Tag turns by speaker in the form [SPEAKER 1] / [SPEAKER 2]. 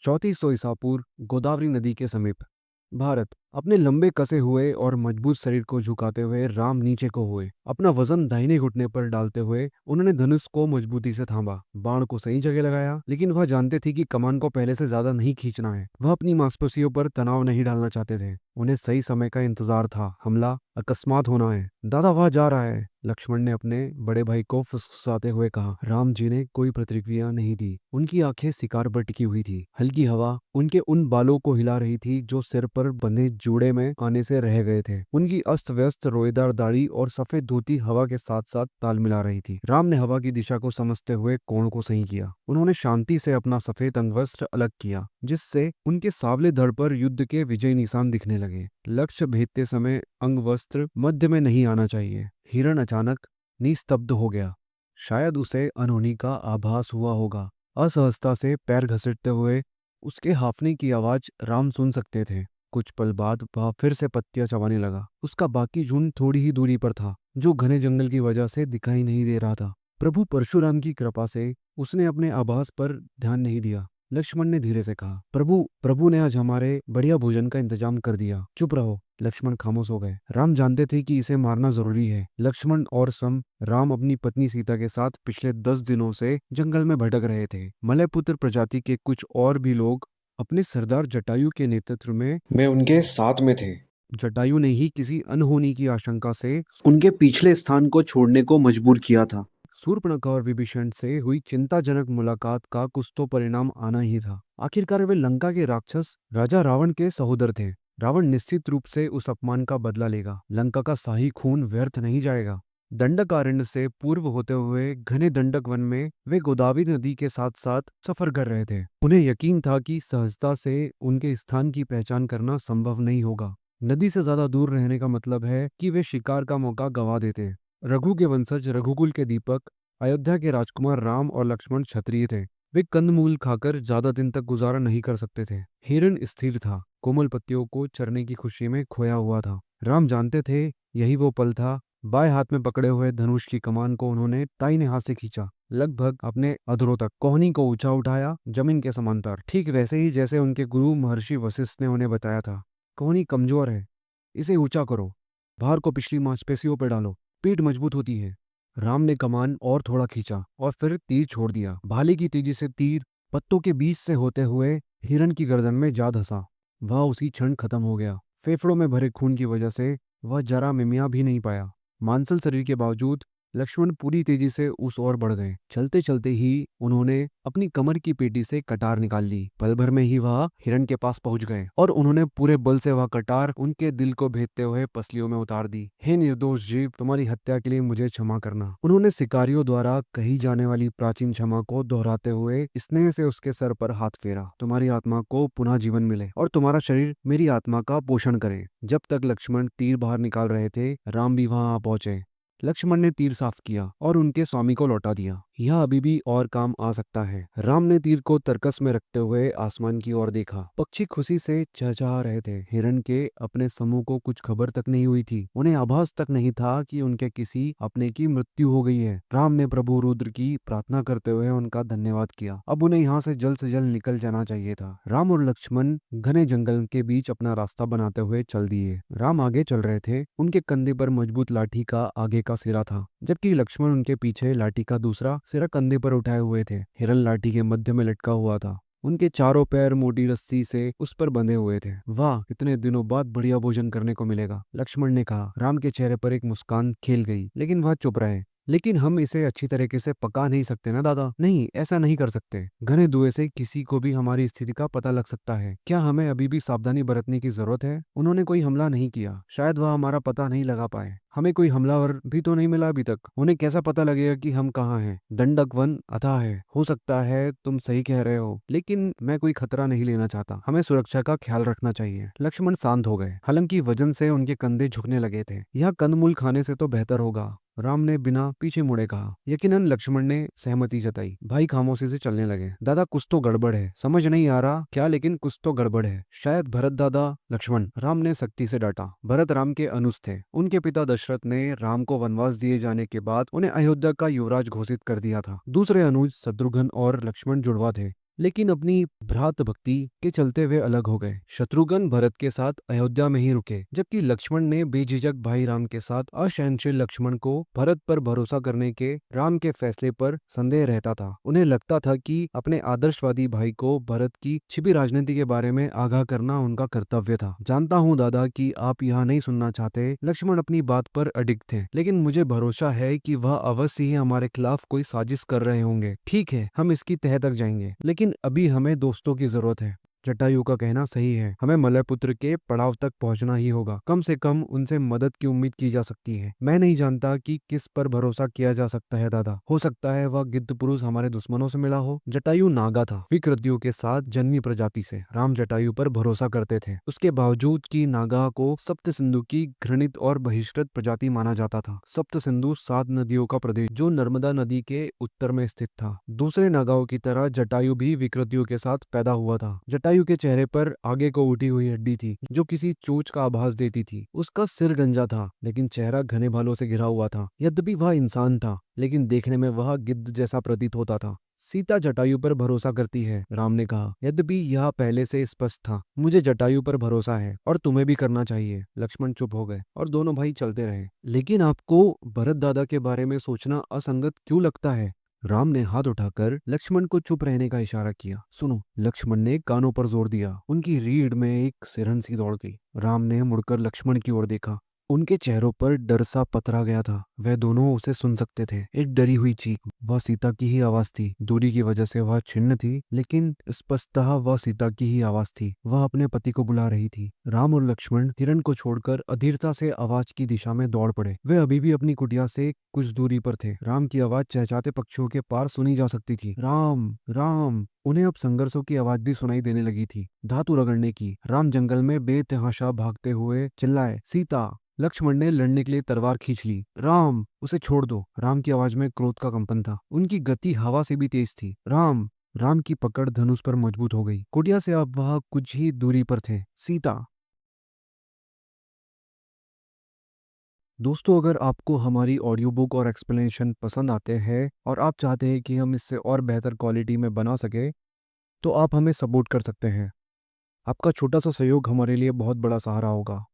[SPEAKER 1] 3400 ईसा पूर्व गोदावरी नदी के समीप भारत। अपने लंबे कसे हुए और मजबूत शरीर को झुकाते हुए राम नीचे को हुए। अपना वजन दाहिने घुटने पर डालते हुए उन्होंने धनुष को मजबूती से थामा, बाण को सही जगह लगाया। लेकिन वह जानते थे कि कमान को पहले से ज्यादा नहीं खींचना है। वह अपनी मांसपेशियों पर तनाव नहीं डालना चाहते थे। उन्हें सही समय का इंतजार था। हमला अकस्मात होना है। दादा वह जा रहा है, लक्ष्मण ने अपने बड़े भाई को फुसफुसाते हुए कहा। राम जी ने कोई प्रतिक्रिया नहीं दी। उनकी आंखें शिकार पर टिकी हुई थी। हल्की हवा उनके उन बालों को हिला रही थी जो सिर पर बंधे जूड़े में आने से रह गए थे। उनकी अस्त व्यस्त रोएदार दाढ़ी और सफेद धोती हवा के साथ साथ ताल मिला रही थी। राम ने हवा की दिशा को समझते हुए कोण को सही किया। उन्होंने शांति से अपना सफेद अंगवस्त्र अलग किया, जिससे उनके सावले धड़ पर युद्ध के विजय निशान दिखने लगे। लक्ष्य भेदते समय अंगवस्त्र मध्य में नहीं आना चाहिए। हिरण अचानक निस्तब्ध हो गया। शायद उसे अनहोनी का आभास हुआ होगा। असहजता से पैर घसीटते हुए उसके हांफने की आवाज राम सुन सकते थे। कुछ पल बाद वह फिर से पत्तियां चबाने लगा। उसका बाकी झुंड थोड़ी ही दूरी पर था, जो घने जंगल की वजह से दिखाई नहीं दे रहा था। प्रभु परशुराम की कृपा से उसने अपने आभास पर ध्यान नहीं दिया। लक्ष्मण ने धीरे से कहा, प्रभु प्रभु ने आज हमारे बढ़िया भोजन का इंतजाम कर दिया। चुप रहो। लक्ष्मण खामोश हो गए। राम जानते थे कि इसे मारना जरूरी है। लक्ष्मण और सम राम अपनी पत्नी सीता के साथ पिछले 10 दिनों से जंगल में भटक रहे थे। मलयपुत्र प्रजाति के कुछ और भी लोग अपने सरदार जटायु के नेतृत्व में उनके साथ में थे। जटायु ने ही किसी अनहोनी की आशंका से उनके पिछले स्थान को छोड़ने को मजबूर किया था। शूर्पणखा और विभीषण से हुई चिंताजनक मुलाकात का कुछ तो परिणाम आना ही था। आखिरकार वे लंका के राक्षस राजा रावण के सहोदर थे। रावण निश्चित रूप से उस अपमान का बदला लेगा। लंका का शाही खून व्यर्थ नहीं जाएगा। दंडकारण्य से पूर्व होते हुए घने दंडक वन में वे गोदावरी नदी के साथ साथ सफर कर रहे थे। उन्हें यकीन था कि सहजता से उनके स्थान की पहचान करना संभव नहीं होगा। नदी से ज्यादा दूर रहने का मतलब है कि वे शिकार का मौका गंवा देते। रघु के वंशज, रघुकुल के दीपक, अयोध्या के राजकुमार राम और लक्ष्मण क्षत्रिय थे। वे कंदमूल खाकर ज्यादा दिन तक गुजारा नहीं कर सकते थे। हिरण स्थिर था, कोमल पत्तियों को चरने की खुशी में खोया हुआ था। राम जानते थे यही वो पल था। बाएं हाथ में पकड़े हुए धनुष की कमान को उन्होंने दाहिने हाथ से खींचा, लगभग अपने अधरों तक। कोहनी को ऊंचा उठाया, जमीन के समांतर, ठीक वैसे ही जैसे उनके गुरु महर्षि वशिष्ठ ने उन्हें बताया था। कोहनी कमजोर है, इसे ऊंचा करो, भार को पिछली मांसपेशियों पर डालो, पीठ मजबूत होती है। राम ने कमान और थोड़ा खींचा और फिर तीर छोड़ दिया। भाले की तेजी से तीर पत्तों के बीच से होते हुए हिरण की गर्दन में जा धंसा। वह उसी क्षण खत्म हो गया। फेफड़ों में भरे खून की वजह से वह जरा मिमिया भी नहीं पाया। मांसल शरीर के बावजूद लक्ष्मण पूरी तेजी से उस ओर बढ़ गए। चलते चलते ही उन्होंने अपनी कमर की पेटी से कटार निकाल ली। पल भर में ही वह हिरण के पास पहुंच गए और उन्होंने पूरे बल से वह कटार उनके दिल को भेदते हुए पसलियों में उतार दी। हे निर्दोष जीव, तुम्हारी हत्या के लिए मुझे क्षमा करना। उन्होंने शिकारियों द्वारा कही जाने वाली प्राचीन क्षमा को दोहराते हुए स्नेह से उसके सर पर हाथ फेरा। तुम्हारी आत्मा को पुनः जीवन मिले और तुम्हारा शरीर मेरी आत्मा का पोषण करे। जब तक लक्ष्मण तीर बाहर निकाल रहे थे, राम भी वहां आ पहुंचे। लक्ष्मण ने तीर साफ किया और उनके स्वामी को लौटा दिया। यह अभी भी और काम आ सकता है। राम ने तीर को तरकस में रखते हुए आसमान की ओर देखा। पक्षी खुशी से चहचहा रहे थे। हिरण के अपने समूह को कुछ खबर तक नहीं हुई थी। उन्हें आभास तक नहीं था कि उनके किसी अपने की मृत्यु हो गई है। राम ने प्रभु रुद्र की प्रार्थना करते हुए उनका धन्यवाद किया। अब उन्हें यहाँ से जल्द निकल जाना चाहिए था। राम और लक्ष्मण घने जंगल के बीच अपना रास्ता बनाते हुए चल दिए। राम आगे चल रहे थे। उनके कंधे पर मजबूत लाठी का आगे का सिरा था, जबकि लक्ष्मण उनके पीछे लाठी का दूसरा सिरा कंधे पर उठाए हुए थे। हिरण लाठी के मध्य में लटका हुआ था। उनके चारों पैर मोटी रस्सी से उस पर बंधे हुए थे। वाह, इतने दिनों बाद बढ़िया भोजन करने को मिलेगा, लक्ष्मण ने कहा। राम के चेहरे पर एक मुस्कान खेल गई, लेकिन वह चुप रहे। लेकिन हम इसे अच्छी तरीके से पका नहीं सकते ना दादा? नहीं, ऐसा नहीं कर सकते। घने धुएं से किसी को भी हमारी स्थिति का पता लग सकता है। क्या हमें अभी भी सावधानी बरतने की जरूरत है? उन्होंने कोई हमला नहीं किया। शायद वह हमारा पता नहीं लगा पाए। हमें कोई हमलावर भी तो नहीं मिला अभी तक। उन्हें कैसा पता लगेगा कि हम कहाँ हैं? दंडक वन अथाह है। हो सकता है तुम सही कह रहे हो, लेकिन मैं कोई खतरा नहीं लेना चाहता। हमें सुरक्षा का ख्याल रखना चाहिए। लक्ष्मण शांत हो गए। हालांकि वजन से उनके कंधे झुकने लगे थे। यह कंदमूल खाने से तो बेहतर होगा, राम ने बिना पीछे मुड़े कहा। यकीनन लक्ष्मण ने सहमति जताई। भाई खामोशी से चलने लगे। दादा कुछ तो गड़बड़ है, समझ नहीं आ रहा क्या, लेकिन कुछ तो गड़बड़ है। शायद भरत दादा। लक्ष्मण, राम ने सख्ती से डांटा। भरत राम के अनुज थे। उनके पिता दशरथ ने राम को वनवास दिए जाने के बाद उन्हें अयोध्या का युवराज घोषित कर दिया था। दूसरे अनुज शत्रुघ्न और लक्ष्मण जुड़वा थे। लेकिन अपनी भ्रात भक्ति के चलते वे अलग हो गए। शत्रुघ्न भरत के साथ अयोध्या में ही रुके, जबकि लक्ष्मण ने बेझिझक भाई राम के साथ असहनशील। लक्ष्मण को भरत पर भरोसा करने के राम के फैसले पर संदेह रहता था। उन्हें लगता था कि अपने आदर्शवादी भाई को भरत की छिपी राजनीति के बारे में आगाह करना उनका कर्तव्य था। जानता हूँ दादा कि आप यहाँ नहीं सुनना चाहते, लक्ष्मण अपनी बात पर अडिग थे, लेकिन मुझे भरोसा है कि वह अवश्य ही हमारे खिलाफ कोई साजिश कर रहे होंगे। ठीक है, हम इसकी तह तक जाएंगे, लेकिन अभी हमें दोस्तों की जरूरत है। जटायु का कहना सही है, हमें मलयपुत्र के पड़ाव तक पहुंचना ही होगा। कम से कम उनसे मदद की उम्मीद की जा सकती है। मैं नहीं जानता कि किस पर भरोसा किया जा सकता है दादा। हो सकता है वह गिद्ध पुरुष हमारे दुश्मनों से मिला हो। जटायु नागा था, विकृतियों के साथ जन्मी प्रजाति से। राम जटायु पर भरोसा करते थे, उसके बावजूद कि नागा को सप्त सिंधु की घृणित और बहिष्कृत प्रजाति माना जाता था। सप्त सिंधु 7 नदियों का प्रदेश जो नर्मदा नदी के उत्तर में स्थित था। दूसरे नागाओं की तरह जटायु भी विकृतियों के साथ पैदा हुआ था। जटायु के चेहरे पर आगे को उठी हुई हड्डी थी जो किसी चोट का आभास देती थी। उसका सिर गंजा था, लेकिन चेहरा घने बालों से घिरा हुआ था। यद्यपि वह इंसान था, लेकिन देखने में वह गिद्ध जैसा प्रतीत होता था। सीता जटायु पर भरोसा करती है, राम ने कहा। यद्यपि यह पहले से स्पष्ट था। मुझे जटायु पर भरोसा है और तुम्हें भी करना चाहिए। लक्ष्मण चुप हो गए और दोनों भाई चलते रहे। लेकिन आपको भरत दादा के बारे में सोचना असंगत क्यों लगता है? राम ने हाथ उठाकर लक्ष्मण को चुप रहने का इशारा किया। सुनो, लक्ष्मण ने कानों पर जोर दिया। उनकी रीढ़ में एक सिरहन सी दौड़ गई। राम ने मुड़कर लक्ष्मण की ओर देखा। उनके चेहरों पर डर सा पथरा गया था। वह दोनों उसे सुन सकते थे। एक डरी हुई चीख, वह सीता की ही आवाज थी। दूरी की वजह से वह छिन्न थी, लेकिन स्पष्टतः वह सीता की ही आवाज थी। वह अपने पति को बुला रही थी। राम और लक्ष्मण हिरण को छोड़कर अधीरता से आवाज की दिशा में दौड़ पड़े। वे अभी भी अपनी कुटिया से कुछ दूरी पर थे। राम की आवाज चहचहाते पक्षियों के पार सुनी जा सकती थी। राम राम। उन्हें अब संघर्षों की आवाज भी सुनाई देने लगी थी, धातु रगड़ने की। राम जंगल में बेतहाशा भागते हुए चिल्लाए, सीता। लक्ष्मण ने लड़ने के लिए तलवार खींच ली। राम, उसे छोड़ दो। राम की आवाज में क्रोध का कंपन था। उनकी गति हवा से भी तेज थी। राम। राम की पकड़ धनुष पर मजबूत हो गई। कुटिया से अब वह कुछ ही दूरी पर थे। सीता। दोस्तों, अगर आपको हमारी ऑडियो बुक और एक्सप्लेनेशन पसंद आते हैं और आप चाहते हैं कि हम इससे और बेहतर क्वालिटी में बना सके, तो आप हमें सपोर्ट कर सकते हैं। आपका छोटा सा सहयोग हमारे लिए बहुत बड़ा सहारा होगा।